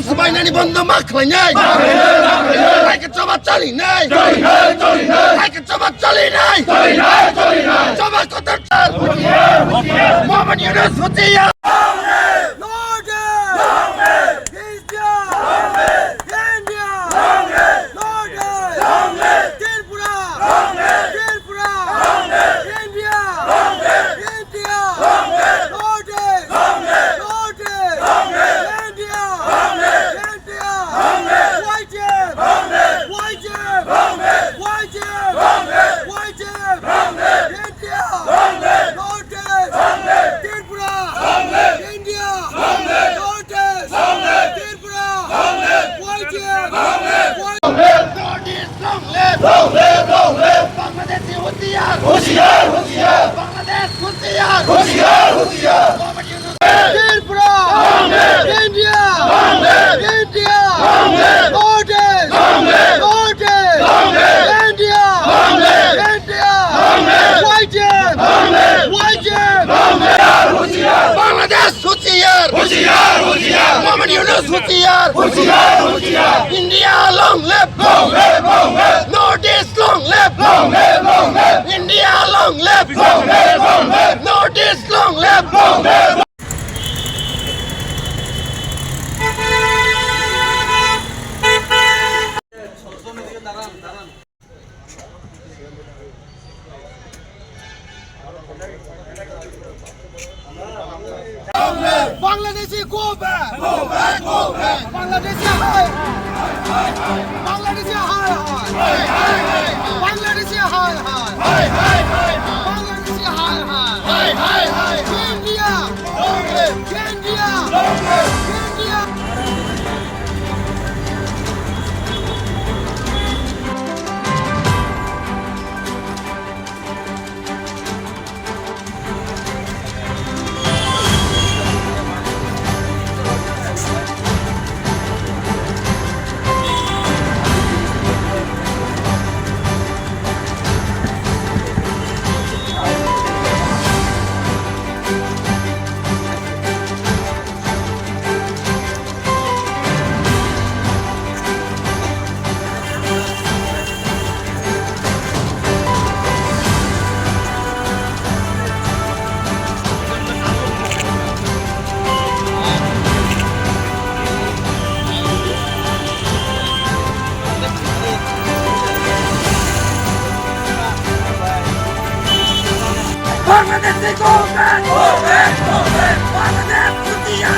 Sebaiknya benda maklanya. Hai coba cari nih. Hai coba cari nih. Coba kau tercar. Muhammad Yunus Hutiya. Muhammad Yunus Hutiya. India long live. Northeast long live. India long live. Northeast long live. Bangladeshi go back. Bangladeshi high. Bangladeshi high. Bangladeshi high. Bangladeshi high. India. Bangladeshi go back. Bangladesh Hutiya.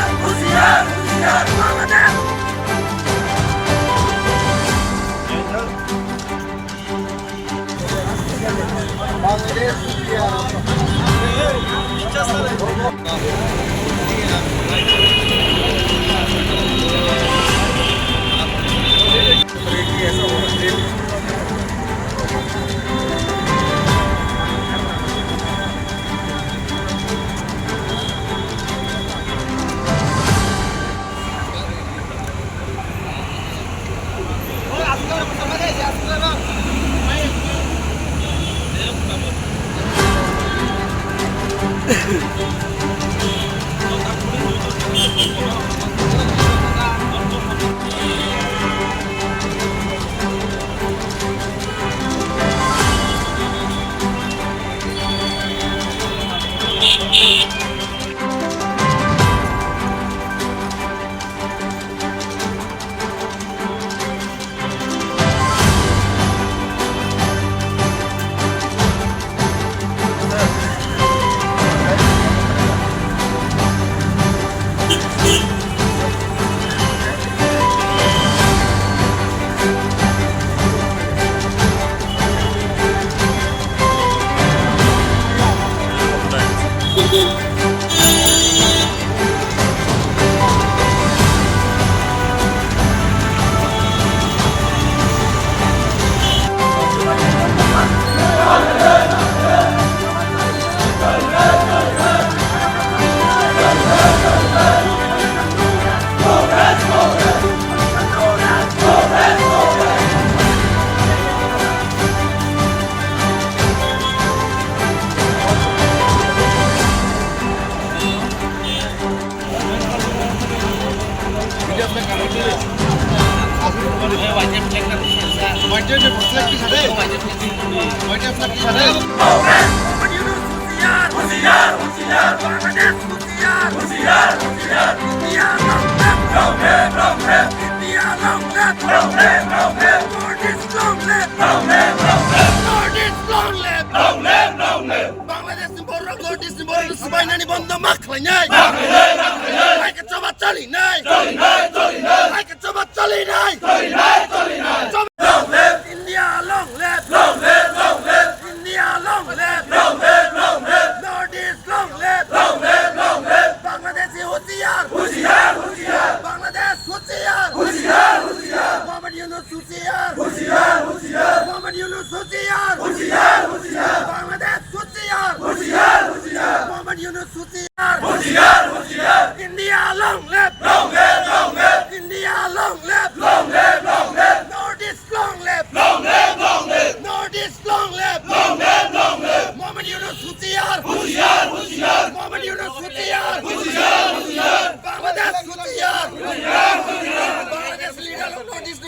Bangladesh. India flag kanan ni. White flag kan bisa. White flag ki sade. White flag ki sade. Mohammed Yunus Husiar. Husiar. Husiar. Bangladesh Husiar. Husiar. Husiar. India long live. Long live. Long live. India long live. Long live. Long live. Northeast long live. Long live. Long live. Northeast long live. Long live. Long live. Bangladesh ni borok Northeast ni borok sebaik nani bondo maklai nyai. Maklai. Maklai. Hai kecoba cali nyai. Cali nyai. Cali nyai. Hai kecoba cali nyai. Cali nyai. Cali nyai. Long live. India long live. Long live. Long live. India long live. Long live. Long live. Northeast long live. Long live. Long live. Bangladeshi Husiar. Husiar. Husiar. Bangladesh Husiar. Husiar. Husiar. Mohammed Yunus Husiar. Husiar. Husiar. Mohammed Yunus Husiar. Husiar. Husiar. Bangladesh Husiar. Husiar. Husiar. Mohammed Yunus Husiar. Husiar. Husiar. India long live. Long live. Long live. India long live. Long live. Long live. Northeast long live. Long live. Long live. Northeast long live. Long live. Long live. Mohammed Yunus Husiar. Husiar. Husiar. Mohammed Yunus Husiar. Husiar. Husiar. Bangladesh Husiar. Husiar. Husiar. Bangladesh leader of Northeast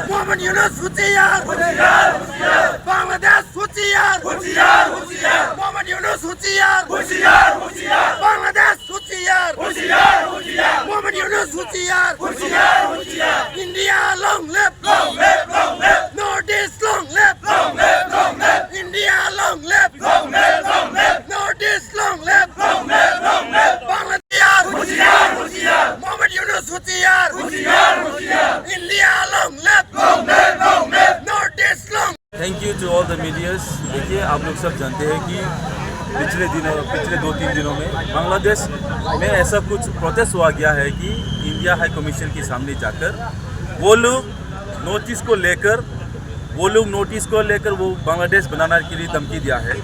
Mohammed Yunus Husiar. Husiar. Husiar. Bangladesh Husiar. Husiar. Husiar. Mohammed Yunus Husiar. Husiar. Husiar. Bangladesh Husiar. Husiar. Husiar. Mohammed Yunus Husiar. Husiar. Husiar. India long live. Long live. Long live. Northeast long live. Long live. Long live. India long live. Long live. Long live. Northeast long live. Long live. Long live. Bangladesh Husiar. Husiar. Mohammed Yunus Husiar. Husiar. Husiar. India long live. Long live. Long live. Northeast long. Thank you to all the medias. देखिए, आप लोग सब जानते हैं कि पिछले 2-3 दिनों में बांग्लादेश में ऐसा कुछ प्रोटेस्ट हुआ गया है कि इंडिया हाई कमीशन के सामने जाकर वो लोग नोटिस को लेकर वो बांग्लादेश बनाने के लिए धमकी दिया है।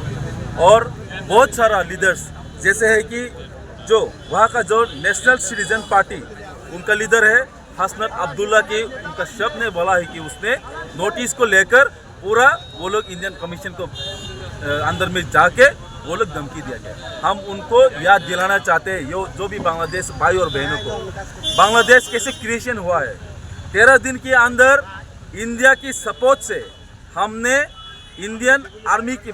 और बहुत सारा लीडर्स जैसे है कि जो वहाँ का जो नेशनल सिटीजन पार्टी उनका लीडर है हसनत अब्दुल्ला के, उनका शब्द ने बोला है कि उसने नोटिस को लेकर पूरा वो लोग इंडियन कमीशन को अंदर में जाके वो लोग धमकी दिया गया। हम उनको याद दिलाना चाहते हैं जो भी बांग्लादेश भाई और बहनों को, बांग्लादेश कैसे क्रिएशन हुआ है। 13 दिन के अंदर इंडिया की सपोर्ट से हमने इंडियन आर्मी की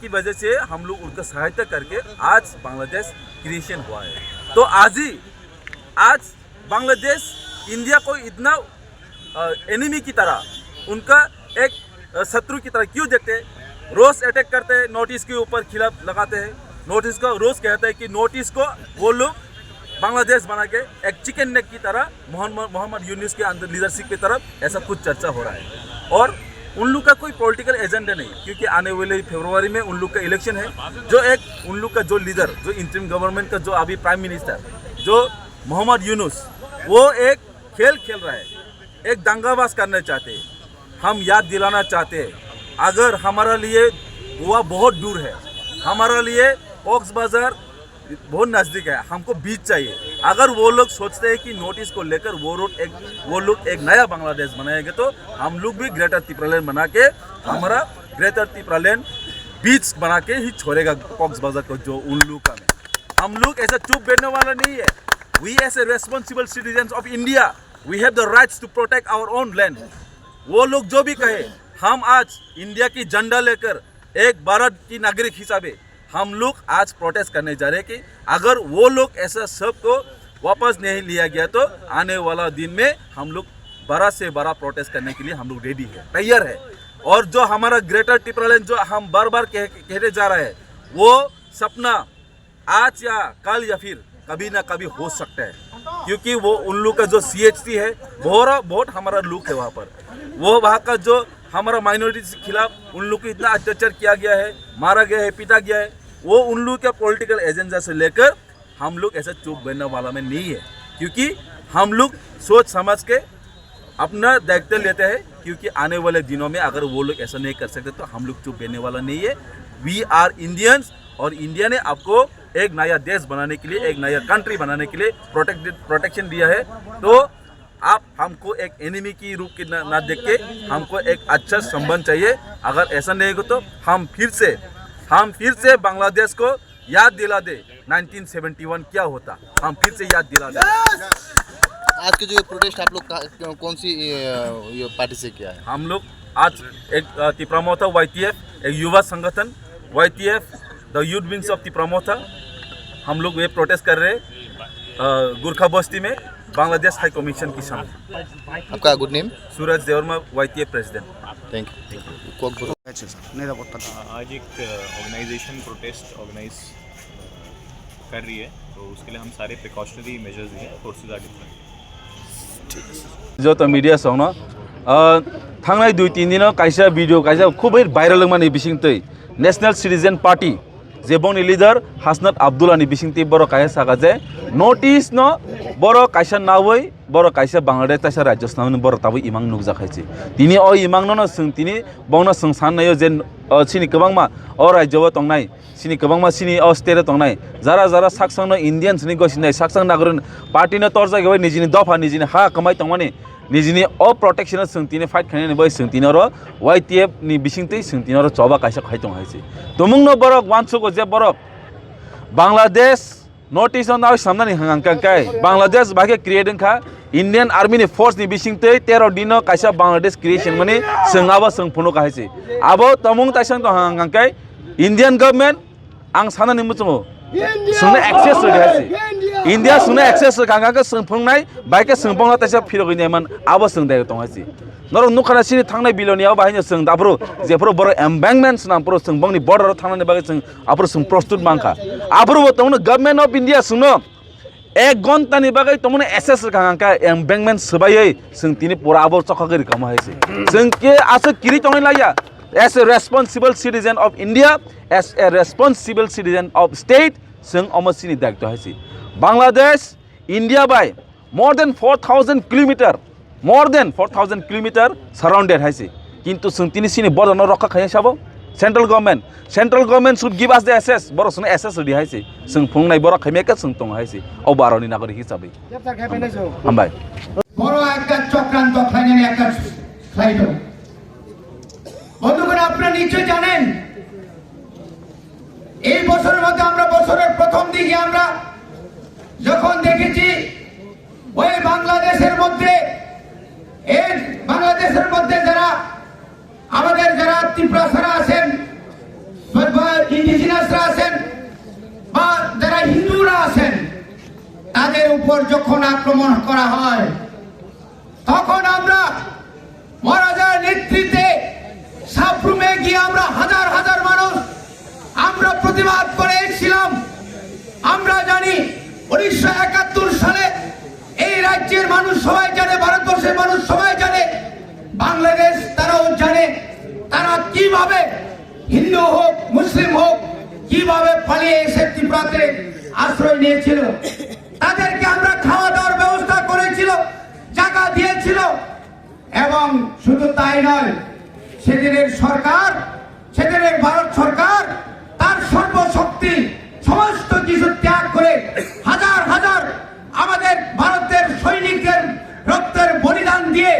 वजह से हम लोग उनका सहायता करके आज बांग्लादेश क्रिएशन हुआ है। तो आज बांग्लादेश इंडिया को इतना एनिमी की तरह, उनका एक शत्रु की तरह क्यों देखते हैं? रोज अटैक करते हैं, नोटिस के ऊपर खिलाफ लगाते हैं, नोटिस को रोज कहते हैं कि नोटिस को वो लोग बांग्लादेश बना के एक चिकन नेक की तरह मोहम्मद यूनुस के अंदर लीडरशिप की तरफ ऐसा कुछ चर्चा हो रहा है। और उन लोग का कोई पॉलिटिकल एजेंडा नहीं, क्योंकि आने वाले फरवरी में उन लोग का इलेक्शन है। जो एक उन लोग का जो लीडर, जो इंटरिम गवर्नमेंट का जो अभी प्राइम मिनिस्टर जो मोहम्मद यूनुस, वो एक खेल खेल रहा है, एक दंगाबाज करना चाहते हैं। हम याद दिलाना चाहते हैं, अगर हमारा लिए गोवा बहुत दूर है, हमारा लिए कॉक्स बाजार बहुत नज़दीक है, हमको बीच चाहिए। अगर वो लोग सोचते हैं कि नोटिस को लेकर वो लोग एक नया बांग्लादेश बनाएंगे, तो हम लोग भी ग्रेटर त्रिपुरालैंड बना के हमारा ग्रेटर त्रिपुरालैंड बीच बना के ही छोड़ेगा कॉक्स बाजार को जो उन लोग का है। हम लोग ऐसा चुप बैठने वाला नहीं है। We as a responsible citizen of India, we have the rights to protect our own land. वो लोग जो भी कहे, हम आज इंडिया की झंडा लेकर एक भारत की नागरिक हिसाबे हम लोग आज प्रोटेस्ट करने जा रहे हैं कि अगर वो लोग ऐसा सब को वापस नहीं लिया गया तो आने वाला दिन में हम लोग बड़ा से बड़ा प्रोटेस्ट करने के लिए हम लोग रेडी है, तैयार है। और जो हमारा ग्रेटर त्रिपुरालैंड जो हम बार बार कहते जा रहे हैं, वो सपना आज या कल या फिर कभी ना कभी हो सकता है, क्योंकि वो उन लोग का जो CHT है बहुत हमारा लोग है वहाँ पर, वो वहाँ का जो हमारा माइनॉरिटी के खिलाफ उन लोग को इतना अत्याचार किया गया है, मारा गया है, पीटा गया है, वो उन लोग के पॉलिटिकल एजेंडा से लेकर हम लोग ऐसा चुप बैठने वाला में नहीं है, क्योंकि हम लोग सोच समझ के अपना दायित्व लेते हैं। क्योंकि आने वाले दिनों में अगर वो लोग ऐसा नहीं कर सकते तो हम लोग चुप बैठने वाला नहीं है। वी आर इंडियंस, और इंडिया ने आपको एक नया देश बनाने के लिए, एक नया कंट्री बनाने के लिए प्रोटेक्शन दिया है। तो आप हमको एक एनिमी की रूप की ना देख के हमको एक अच्छा संबंध चाहिए। अगर ऐसा नहीं हो तो हम फिर से बांग्लादेश को याद दिला दे 1971 क्या होता, हम फिर से याद दिला दें। आज के जो प्रोटेस्ट आप लोग कौन सी ये पार्टी से किया है? हम लोग आज एक तिप्रामोथा YTF, एक युवा संगठन YTF, the youth wings of Tipra Motha, हम लोग ये प्रोटेस्ट कर रहे हैं गुरखा बस्ती में बांग्लादेश हाई कमीशन की सामने। आपका good name? Suraj Debbarma, YTF president. Thank you. आज एक ऑर्गेनाइजेशन प्रोटेस्ट ऑर्गेनाइज कर रही है, तो उसके लिए हम सारे प्रिकॉशनरी मेजर्स लिए फोर्सेस आर डिप्लॉयड। जो तो मीडिया संग थांनाय 2-3 दिन कायसा भिडियो कायसा खूब भाइरल माने बिसिंगतै नेशनल सिटिजेन पार्टी जेबंनि लिडार हासनात आब्दुल्लानि बिसिंगतै बर कायसा सागाजे नोटिस न बर कायसा नावै बर कायसा बांग्लादेश तासा राजस्थान बर ताबो इमां नुकजाखायसै तिनि अ इमां न जों तिनि बंगना जों साननायो जे सिनि गोबांमा अ राज्योआव तंनाय सिनि गोबांमा सिनि अ स्टेटआव तंनाय जारा जारा साकसांनो इन्डियान्सनि गसिनाय साकसां नागरिक पार्टीनो तर जायगायाव निजिनि दफा निजिनि हा कमाय तंमानि निजिनि अ प्रोटेक्शन सोंतिनि फाइट खाने बै सोंतिनो र YTF नि बिसिंतै सोंतिनो र चबा कायसा खायतं हायसै तमुंनो बरक वानसुको जे बरक बांग्लादेश नॉर्थ ईस्ट नाव सामनानि हांकांकाय बांग्लादेश बागे क्रिएटिंग खा इंडियन आर्मी नि फोर्स नि बिसिंतै 13 दिनो कायसा बांग्लादेश क्रिएशन माने सोंगाबा सोंफुनो कायसै आबो तमुं ताइसां तो हांकांकाय इंडियन गवर्नमेंट आं सानानि मुचुमो सोंनो एक्सेस होगासै इंडिया सुने एक्सेस गांगा सोंफुंनाय बाइके सोंफुंना ताइसा फिरगैनायमोन आबो सोंदाय दंहासै नर नुखाना सिनि थांनाय बिलोनियाव बाहायनो सों दाब्रो जेफोर बर एम्बेंकमेन्ट्स नामफोर सोंबंनि बॉर्डर थांनानै बागै जों आफोर सों प्रस्तुत मांखा आफोर तमनो गवर्नमेंट ऑफ इंडिया सुनो 1 घंटानि बागै तमनो एसेस गांगा एम्बेंकमेन्ट सबायै जों तिनि पूरा आबो चखागरि कमाहायसै जों के आसे किरि तंनाय लाया as a responsible citizen of India, as a responsible citizen of state, जों अमसिनि दायित्व हायसै Bangladesh, India by more than 4,000 kilometer, surrounded हायसै किन्तु जों तिनि सिनि बर्डर रक्षा खाय साबो central government should give us the access बर जों access होदि हायसै जों फुंनाय बर खायमेका जों दं हायसै अ बारनि नागरिक हिसाबै हामबाय বড় একটা চক্রান্ত খাইনে একটা খাইতো বন্ধুগণ আপনারা নিশ্চয় জানেন এই বছরের মধ্যে আমরা বছরের প্রথম দিকে আমরা যখন দেখেছি ওই বাংলাদেশের মধ্যে যারা আমাদের যারা ত্রিপুরারা আছেন বা ইন্ডিজিনাসরা আছেন বা যারা হিন্দুরা আছেন তাদের উপর যখন আক্রমণ করা হয় তখন আমরা মহারাজার নেতৃত্বে সাবরুমে গিয়ে আমরা হাজার হাজার মানুষ আমরা প্রতিবাদ করেছিলাম। আমরা জানি 1971 সালে এই রাজ্যের মানুষ সবাই জানে, ভারতবর্ষের মানুষ সবাই জানে, বাংলাদেশ তারাও জানে তারা কিভাবে হিন্দু হোক মুসলিম হোক কিভাবে পালিয়ে এসে ত্রিপুরাতে আশ্রয় নিয়েছিল। তাদেরকে আমরা খাওয়া দাওয়ার ব্যবস্থা করেছিল, জায়গা দিয়েছিল এবং শুধু তাই নয় সেদিনের সরকার, সেদিনের ভারত সরকার তার সর্বশক্তি সমস্ত কিছু ত্যাগ করে হাজার হাজার আমাদের ভারতের সৈনিকদের রক্তের বলিদান দিয়ে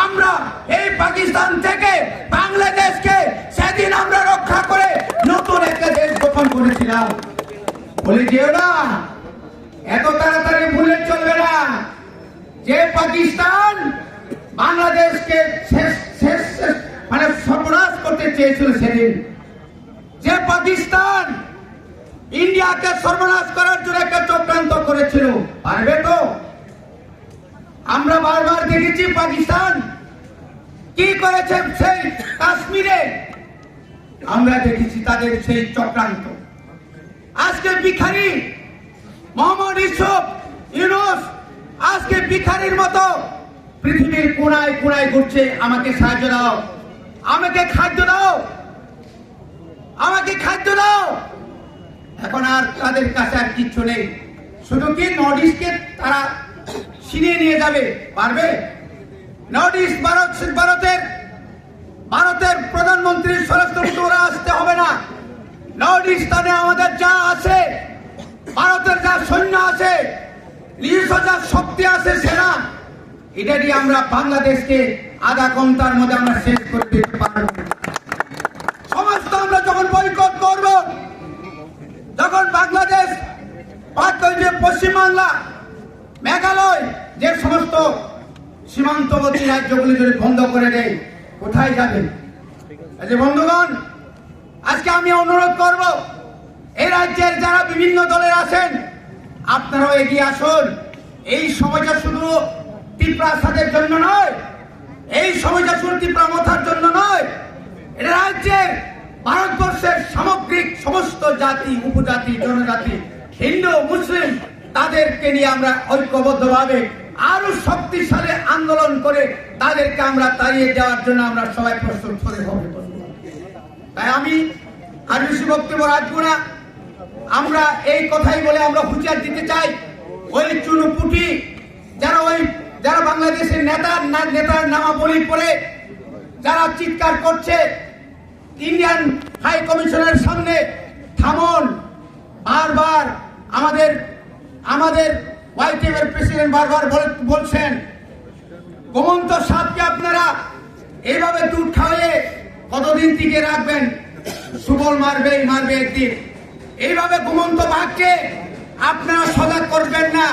আমরা এই পাকিস্তান থেকে বাংলাদেশকে সেদিন আমরা রক্ষা করে নতুন একটা দেশ গঠন করেছিলাম। বলে যেও না, এত তাড়াতাড়ি ভুলে চলবে না যে পাকিস্তান বাংলাদেশকে মানে সর্বনাশ করতে চেয়েছিল সেদিন, যে পাকিস্তান ইন্ডিয়াকে সর্বনাশ করার জন্য একটা চক্রান্ত করেছিল। পারবে তো? আমরা বারবার দেখেছি পাকিস্তান কি করেছে সেই কাশ্মীরে, আমরা দেখেছি তাদের সেই চক্রান্ত। আজকে ভিখারি মোহাম্মদ ইউনূস আজকে ভিখারির মতো পৃথিবীর কোনায় কোনায় ঘুরছে, আমাকে সাহায্য দাও, আমাকে খাদ্য দাও, আমাকে খাদ্য দাও। এখন আর তাদের কাছে আর কিচ্ছু নেই, শুধু কি নর্থ ইস্টকে তারা ছিনিয়ে নিয়ে যাবে। পারবে? নর্থ ইস্ট ভারতের প্রধানমন্ত্রীর স্বরাষ্ট্রমন্ত্রী আসতে হবে না। নর্থ ইস্টার্নে আমাদের যা আছে, ভারতের যা সৈন্য আছে, নিজস্ব যা শক্তি আছে সেনা, এটা দিয়ে আমরা বাংলাদেশকে আধা ঘন্টার মধ্যে আমরা শেষ করে দিতে পারব। সমস্ত আমরা যখন বয়কট করব, যখন বাংলাদেশ যে পশ্চিমবাংলা, মেঘালয়, যে সমস্ত সীমান্তবর্তী রাজ্যগুলি যদি বন্ধ করে দেয়, কোথায় যাবে? যে বন্ধুগণ, আজকে আমি অনুরোধ করব, এই রাজ্যের যারা বিভিন্ন দলের আছেন, আপনারাও এগিয়ে আসুন। এই সময়টা শুধু ত্রিপুরা সাদের জন্য নয়, এই সময়টা শুধু ত্রিপুরা মথার জন্য নয়, এটা রাজ্যের ভারতবর্ষের সামগ্রিক সমস্ত জাতি, উপজাতি, জনজাতি, হিন্দু, মুসলিম, তাদেরকে নিয়ে আমরা ঐক্যবদ্ধভাবে আরো শক্তিশালী আন্দোলন করে তাদেরকে আমরা তাড়িয়ে দেওয়ার জন্য আমরা সবাই প্রস্তুত হতে হবে। তাই আমি আর বেশি বক্তব্য রাখবো না। আমরা এই কথাই বলে আমরা হুঁশিয়ার দিতে চাই, ওই চুনুপুটি যারা বাংলাদেশের নেতার নামাবলী পড়ে যারা চিৎকার করছে ইন্ডিয়ান হাই কমিশনের সামনে, থামুন। বারবার আমাদের YTF এর প্রেসিডেন্ট বারবার বলছেন, গোমন্ত সাপকে আপনারা এইভাবে দুধ খাওয়াইয়ে কতদিন টিকে রাখবেন? সুবল মারবে একদিন। এইভাবে ঘুমন্ত বাঘকে আপনারা সজাগ করবেন না,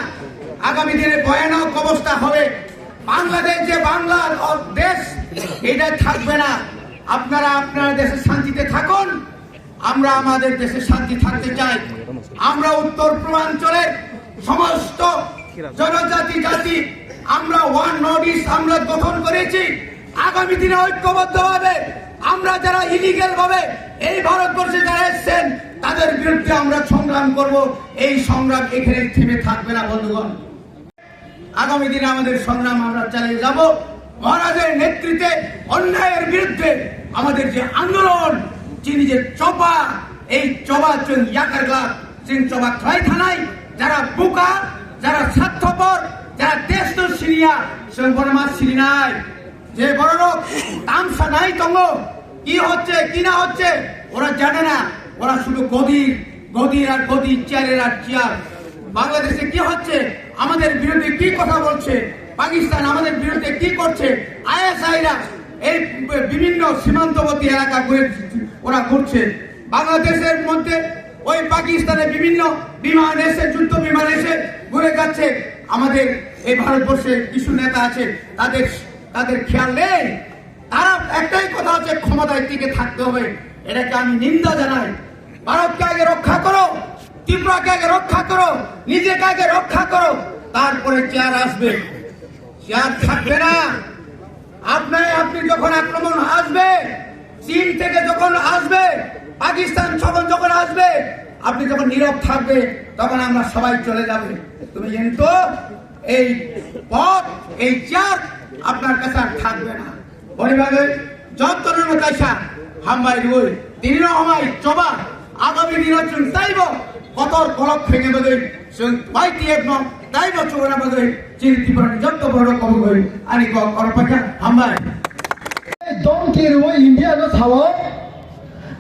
আগামী দিনে ভয়ানক অবস্থা হবে। বাংলাদেশ যে বাংলার দেশ, এটা থাকবে না। আপনারা আপনার দেশে শান্তিতে থাকুন, আমরা আমাদের দেশে শান্তি থাকতে চাই। আমরা উত্তর পূর্বাঞ্চলের সমস্ত জনজাতি জাতি আমরা ওয়ান নর্থ ইস্ট আমরা গঠন করেছি। আগামী দিনে ঐক্যবদ্ধভাবে আমরা যারা ইলিগাল ভাবে এই ভারতবর্ষে যারা এসেছেন তাদের বিরুদ্ধে আমরা সংগ্রাম করব। এই সংগ্রাম এখানে থেমে থাকবে না বন্ধুগণ। আগামী দিনে আমাদের সংগ্রাম আমরা চালিয়ে যাব। মহারাজের নেতৃত্বে অন্যায়ের বিরুদ্ধে আমাদের যে আন্দোলন, যিনি যে চপা, এই চপা ইয়াকারগলা সিং চপা খাই থানায় যারা বোকা, যারা স্বার্থপর, যারা দেশ তো সিরিয়া সংবর্মা সিরি নাই, যে বড় লোক তামসা নাই তঙ্গ কি হচ্ছে কি না হচ্ছে ওরা জানে না। ওরা শুধু গদির আর গদির, চেয়ারের আর চেয়ার। বাংলাদেশে কি হচ্ছে, আমাদের বিরুদ্ধে কি কথা বলছে, পাকিস্তান আমাদের বিরুদ্ধে কি করছে, ISIরা এই বিভিন্ন সীমান্তবর্তী এলাকা ওরা ঘুরছে। বাংলাদেশের মধ্যে ওই পাকিস্তানের বিভিন্ন বিমান এসে, যুদ্ধ বিমান এসে ঘুরে যাচ্ছে। আমাদের এই ভারতবর্ষে কিছু নেতা আছে, তাদের খেয়াল নেই। তারা একটাই কথা হচ্ছে, ক্ষমতায় টিকে থাকতে হবে। এটাকে আমি নিন্দা জানাই। ভারতকে আগে রক্ষা করো, ত্রিপুরাকে আগে রক্ষা করো, নিজেকে আগে রক্ষা করো, তারপরে চেয়ার আসবে। চেয়ার থাকবে না। আপনি যখন আক্রমণ আসবে, চীন থেকে যখন আসবে, পাকিস্তান যখন আসবে, আপনি যখন নীরব থাকবে, তখন আমরা সবাই চলে যাবে। তুমি কিন্তু এই পথ, এই চেয়ার আপনার কাছে আর থাকবে না। পরিবারের যত্ন কাছা হামবাই রুই তিনি হামাই চবা আগামী নির্বাচন তাইব কতর কলক ভেঙে বলে YTF ন তাইব চোরা বলে চিনি ত্রিপুরানি যত বড় কম গই আনি করপাখা হামবাই Don't care what India no sawo,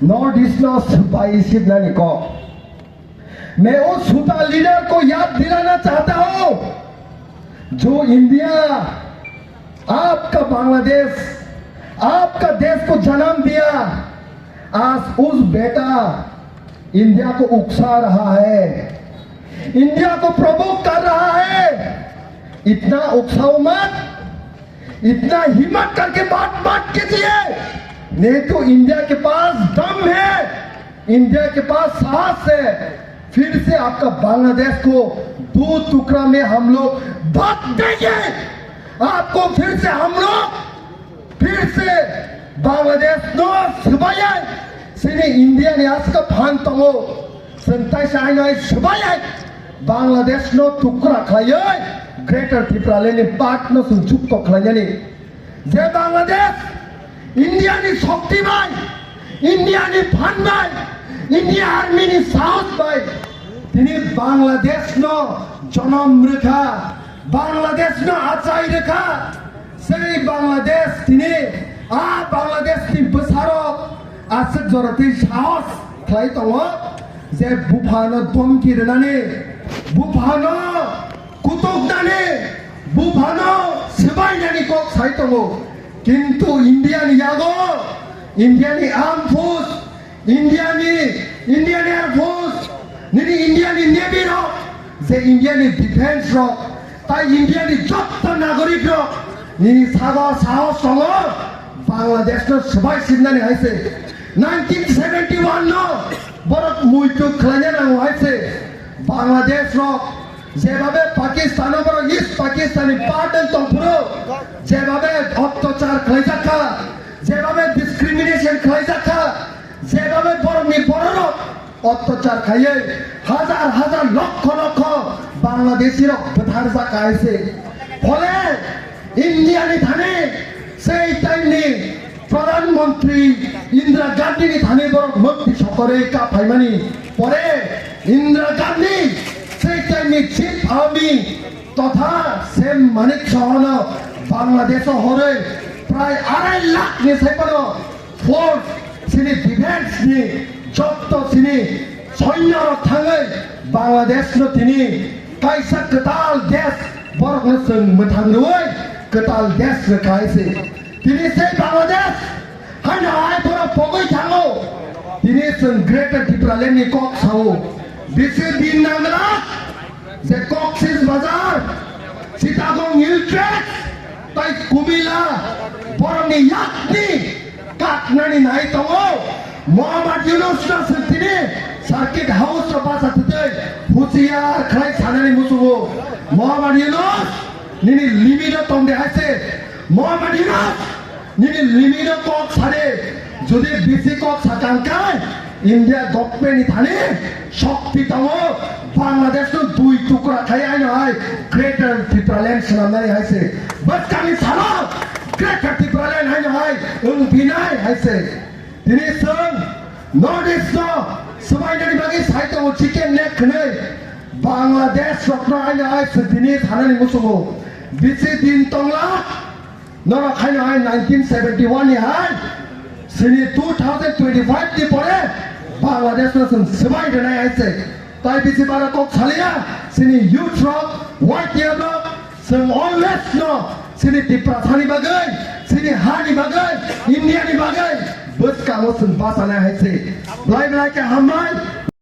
North East no by Sidnani ko. मैं उस सूता लीडर को याद दिलाना चाहता हूं जो इंडिया आपका बांग्लादेश, आपका देश को जन्म दिया। आज उस बेटा इंडिया को उकसा रहा है, इंडिया को प्रवोक कर रहा है। इतना उकसाओ मत, इतना हिम्मत करके बात कीजिए। नहीं तो इंडिया के पास दम है, इंडिया के पास साहस है। फिर से आपका बांग्लादेश को दो टुकड़ा में हम लोग बांट देंगे। आपको फिर से हम लोग बांग्लादेश नो सबाया सिने इंडिया ने आज का भान तंगो संताई साइनाई सबाया बांग्लादेश नो टुकड़ा खाये ग्रेटर त्रिपुरा लेने पार्ट नो सुचुप को खाये जे बांग्लादेश इंडिया ने शक्ति भाई, इंडिया ने भान भाई, इंडिया आर्मी ने साहस भाई। তিনি বাংলাদেশ নো জনম রেখা, বাংলাদেশ নো আচাই রেখা, সেই বাংলাদেশ তিনি বাংলাদেশ তিনি বসারক আছে জরতি সাহস খাই দङ যে বুফানো ধমকি রেনানি, বুফানো কুতুকদানি, বুফানো সেবাইনানি কক সাই দङ। কিন্তু ইন্ডিয়ানি ইয়াগো, ইন্ডিয়ানি আর্ম ফোর্স, ইন্ডিয়ানি air force, Nini Indian Navy no যে ইন্ডিয়ানি ডিফেন্স রক তাই ইন্ডিয়ানি যত নাগরিক রক নিনি সাগর সাহস সঙ্গ বাংলাদেশ সবাই সিন্দানি হাইছে 1971 নো বড় মুইটু খেলানে নাং হাইছে বাংলাদেশ রক যেভাবে পাকিস্তান বড় ইস্ট পাকিস্তানি পার্টন তংপুরো যেভাবে অত্যাচার খাইজাখা যেভাবে ডিসক্রিমিনেশন খাইজাখা যেভাবে বড় বড় অত্যাচার খাইয়ে হাজার হাজার লক্ষ লক্ষ বাংলাদেশির প্রধান জাকাইছে ফলে ইন্ডিয়ানি থানে সেই টাইমনি প্রধানমন্ত্রী ইন্দিরা গান্ধী থানে বড় মুক্তি সকলে কা ফাইমানি পরে ইন্দিরা গান্ধী সেই টাইমনি চিফ আর্মি তথা সেম মানিক সহন বাংলাদেশ হরে প্রায় 2.5 লাখ নিসাইপানো ফোর্স সিনি ডিফেন্স নি যত সিনি সৈন্য থাঙে বাংলাদেশ তিনি কাইসা কতাল দেশ বরক সং মথাংরুই কতাল দেশ খাইছে তিনি সেই বাংলাদেশ হানা আই বড় পগৈ থাঙো তিনি সং গ্রেটার ত্রিপুরাল্যান্ড নি কক সাও বেশি দিন নাগরা যে কক্সিস বাজার চিটাগং হিল ট্রেক তাই কুমিলা বরংনি ইয়াকনি কাকনানি নাই তঙ্গো মোহাম্মদ ইউনুস তিনি সার্কিট হাউস বাসা থেকে হুঁশিয়ার খাই সানানি মুসুগো মোহাম্মদ ইউনুস নিনি লিমিট তংদে আছে মোহাম্মদ ইউনুস নিনি লিমিট কক সারে যদি বিসি কক সাকাঙ্কায় ইন্ডিয়া গভর্নমেন্ট থানে শক্তি তঙ্গ বাংলাদেশ তো 2 টুকরা খাই আই নয় গ্রেটার ত্রিপুরাল্যান্ড সামনে হাইছে বটকামি সারা গ্রেটার ত্রিপুরাল্যান্ড হাই নয় বিনাই হাইছে তিনি সং নর্থ ইস্ট সবাইনি বাকি সাইতে ও চিকেন নেক খনে বাংলাদেশ রত্ন আই নয় তিনি থানানি মুসুগো বিসি দিন তংলা নরা খাই নয় 1971 নি হাই সিনি 2025 নি পরে বাংলাদেশ সং সবাই নাই আইছে তাই বিসি বারা কক ছালিয়া সিনি ইউথ রক হোয়াইট ইয়ার রক সং অলওয়েজ নো সিনি ত্রিপুরা থানি বাগাই সিনি হানি বাগাই ইন্ডিয়ানি বাগাই बस कामों से बात आना है से ब्लाई ब्लाई के हमारे